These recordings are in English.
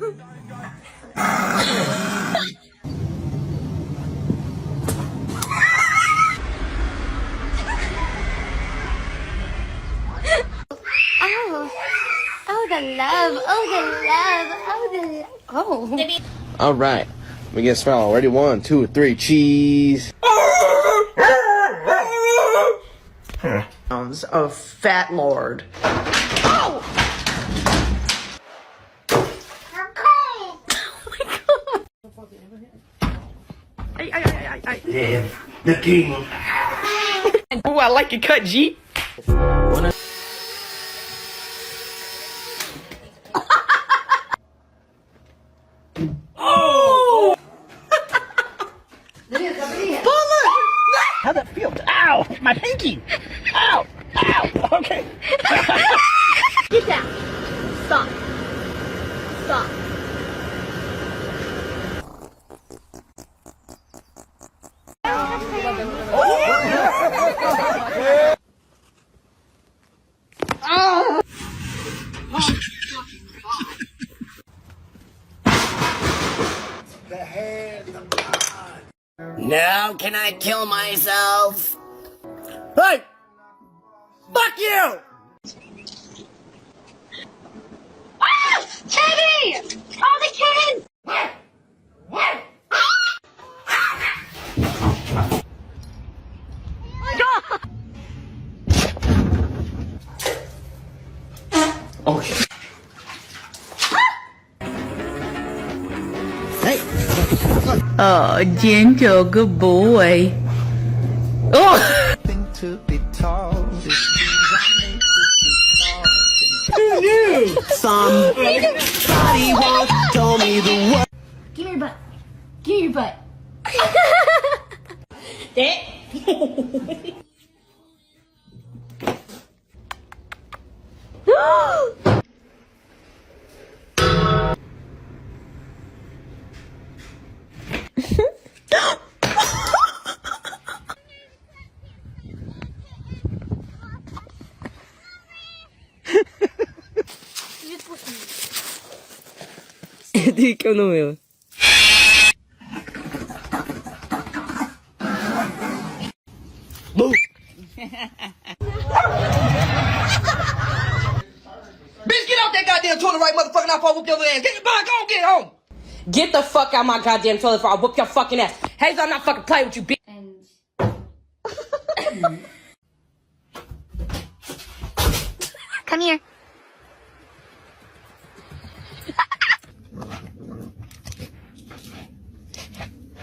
Oh, oh the love, oh the love, oh the love. Oh. All right, let me get a smell. Ready? 1, 2, 3, cheese. Of fat lord. Oh! Yeah, the king. Oh, I like your cut, G. Oh! How'd that feel? Ow! My pinky! Ow! Ow! Okay. Get down. Stop. Stop. Now can I kill myself? Hey! Fuck you! Ah! Teddy! Oh, the kittens! Oh, gentle, good boy. Oh! To be tall. Somebody once told me the word. Give me your butt. Give me your butt. Di que eu não eu. Bitch, get out that goddamn toilet right motherfucking off, I'll whoop your ass. Get your bike on, get home. Get the fuck out my goddamn toilet before I whoop your fucking ass. Hazel, I'm not fucking playing with you, bitch. And come here.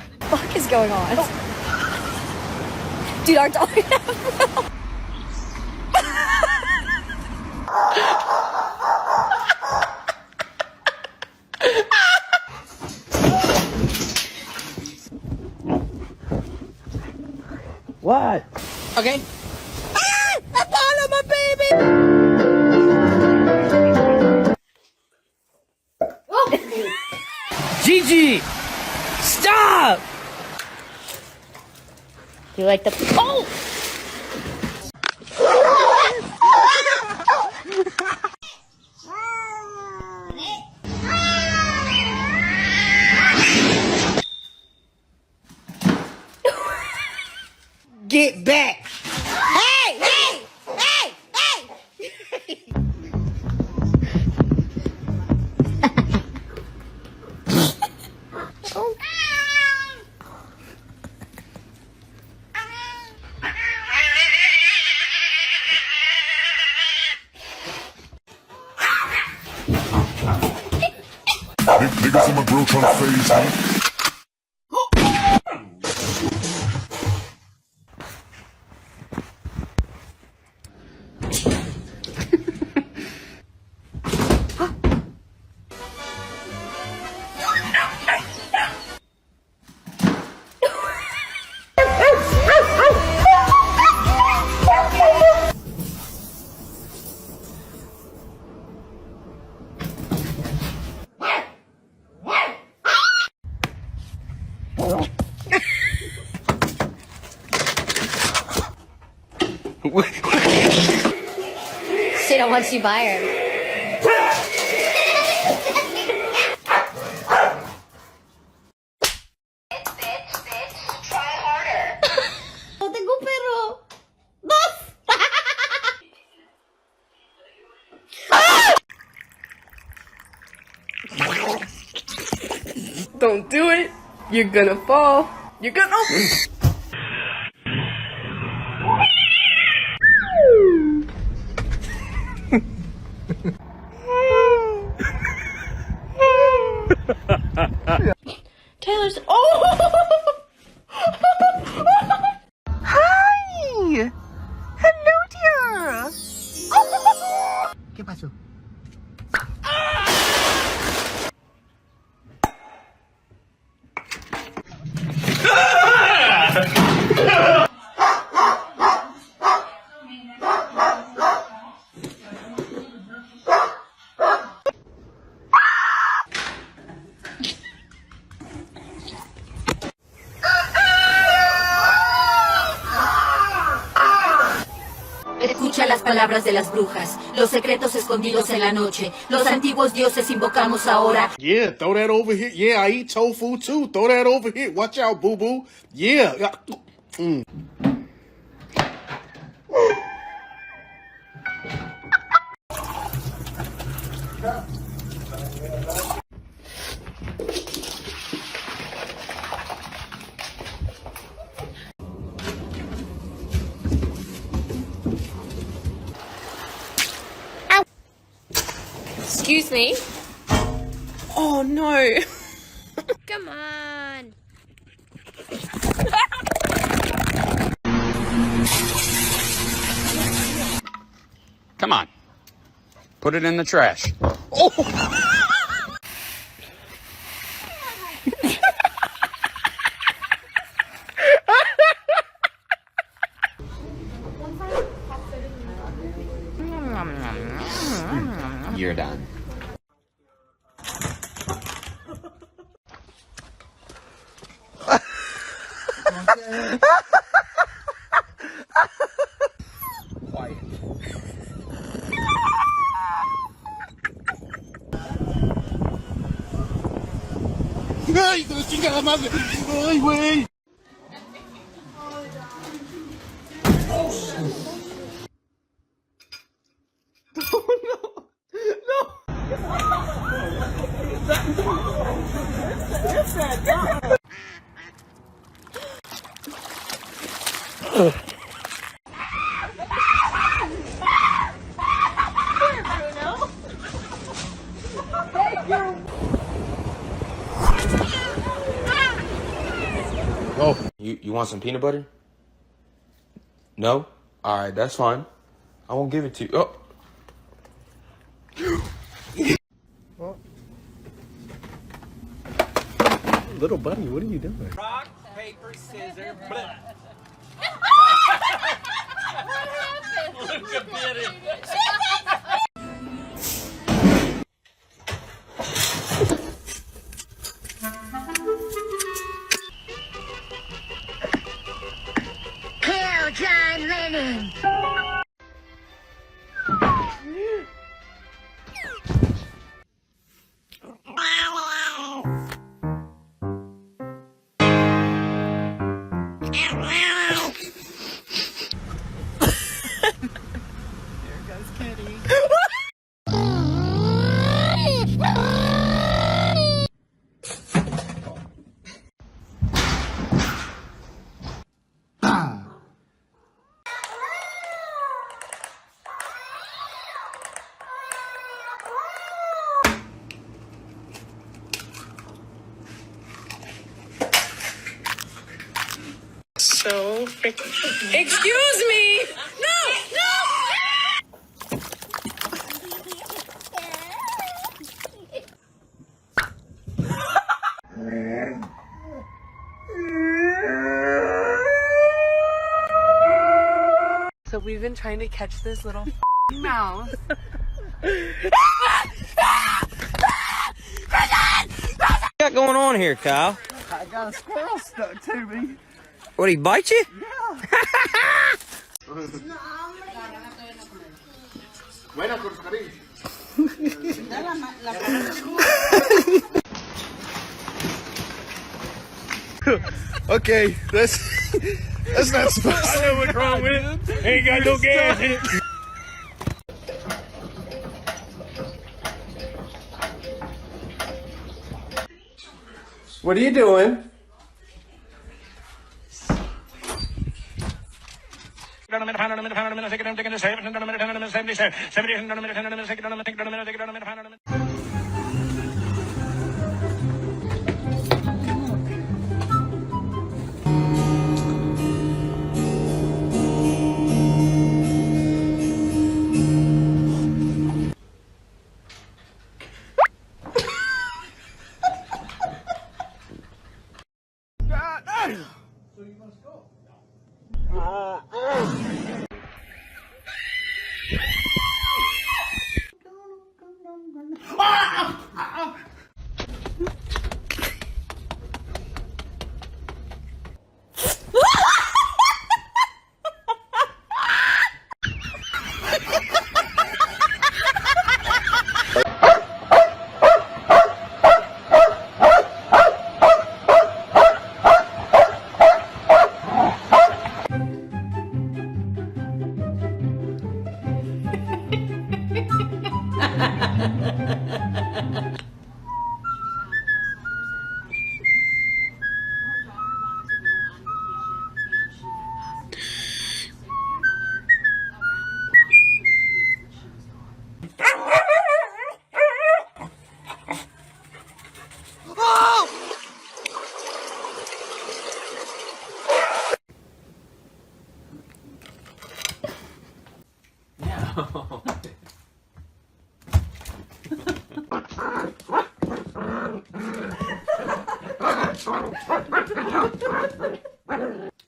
What the fuck is going on? Dude, our dog. What? Okay? Ah! I found my baby! Gigi! Stop! You like the... Oh! Get back! Hey! Hey! Hey! Hey! Niggas in my grill tryna phase me. She don't want you by her. Don't do it. You're gonna fall. You're gonna. Taylor's. Oh! Hi! Hello, dear! ¿Qué pasó? Escucha las palabras de las brujas, los secretos escondidos en la noche. Los antiguos dioses invocamos ahora. Yeah, throw that over here. Yeah, I eat tofu too. Throw that over here. Watch out, boo boo. Yeah. Excuse me. Oh no. Come on. Come on. Put it in the trash. You're done. ¡Ay, con la chingada madre! ¡Ay, güey! Oh, you want some peanut butter? No? Alright, that's fine. I won't give it to you. Oh. Little buddy, what are you doing? Rock, paper, scissors, blip. Kill John Lennon. So freaking. Excuse me. No. So we've been trying to catch this little mouse. What got going on here, Kyle? I got a squirrel stuck to me. What, he bite you? Okay, that's not supposed to. I know what's wrong with it. Ain't got no gas in it. What are you doing?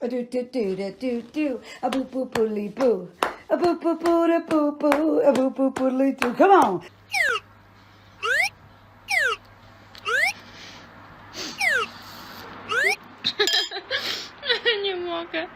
A do do do da do do a boo boo boodly boo a boo boo boo da boo boo a boo boo boodly boo. Come on. Nie mogę.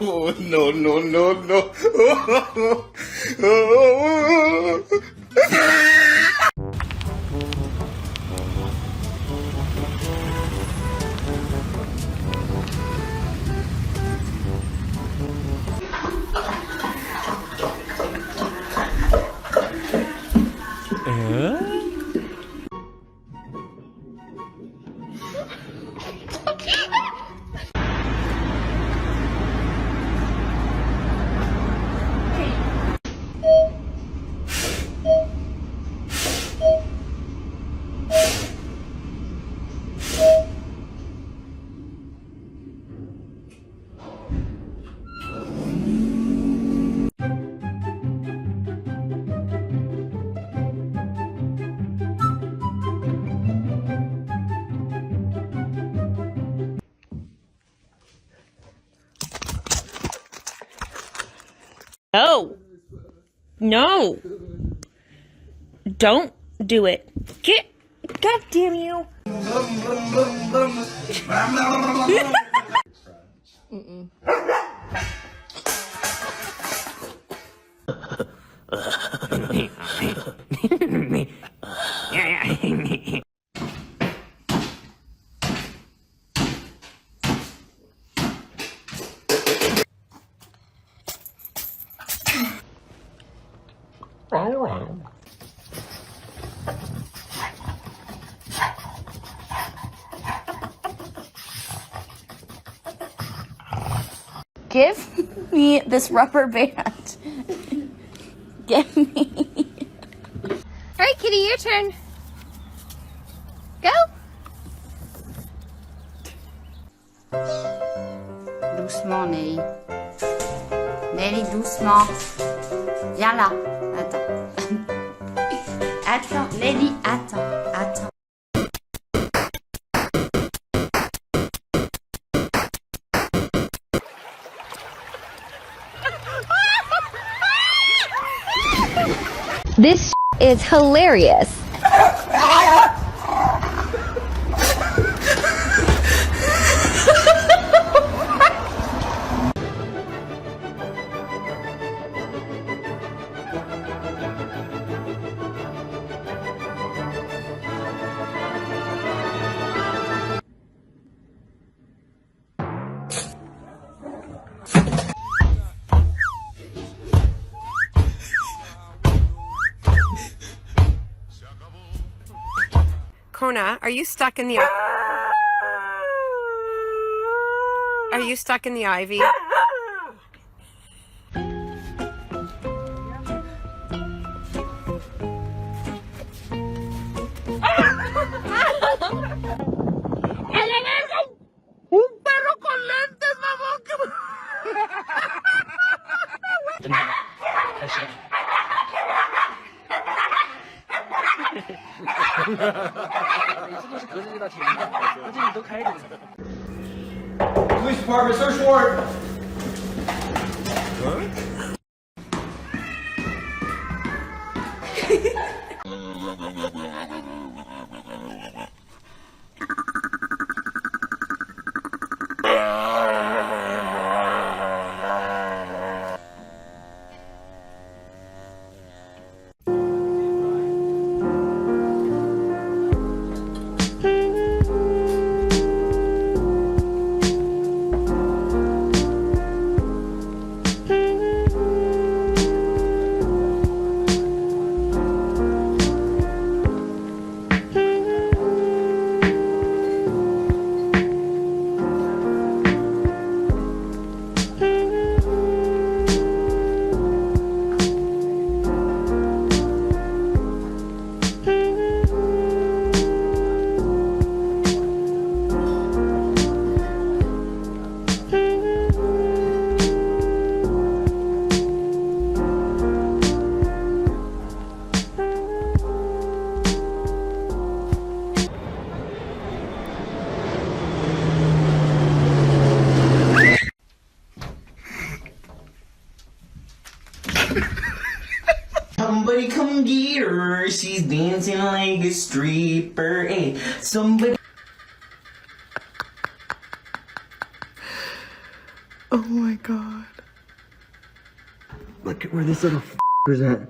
Oh, no, no, no, no. No. No. Don't do it. Get. God damn you. Give me this rubber band. Give me. All right, Kitty, your turn. Go. Doucement, Nelly. Nelly, doucement. Viens là. Attends. Attends, Nelly, attends. Attends. This is hilarious. Kona, are you stuck in the... Are you stuck in the ivy? Police department, search warrant. Somebody come get her, she's dancing like a stripper, hey, somebody... Oh my god. Look at where this little f***er's at.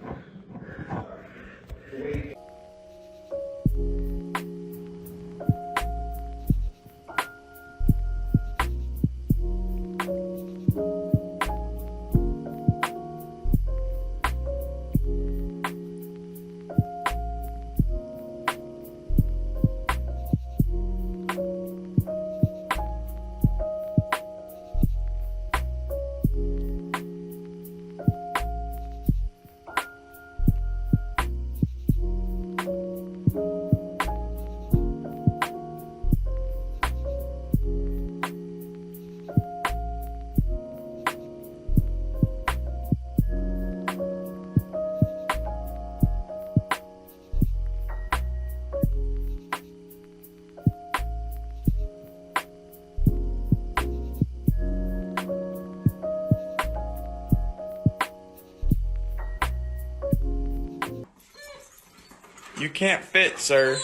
You can't fit, sir.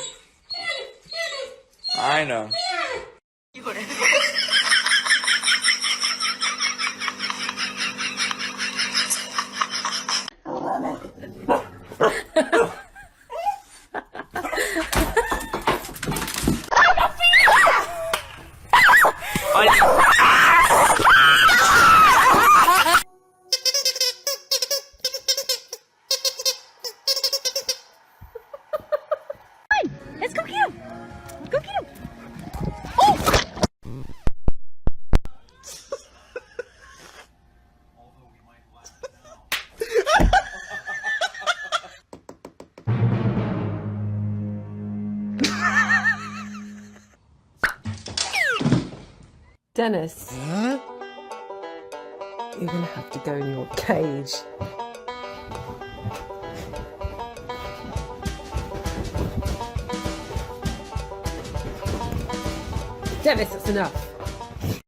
I know. Let's go get him. Go get him. Dennis. Huh? You're gonna have to go in your cage. Dennis, that's enough.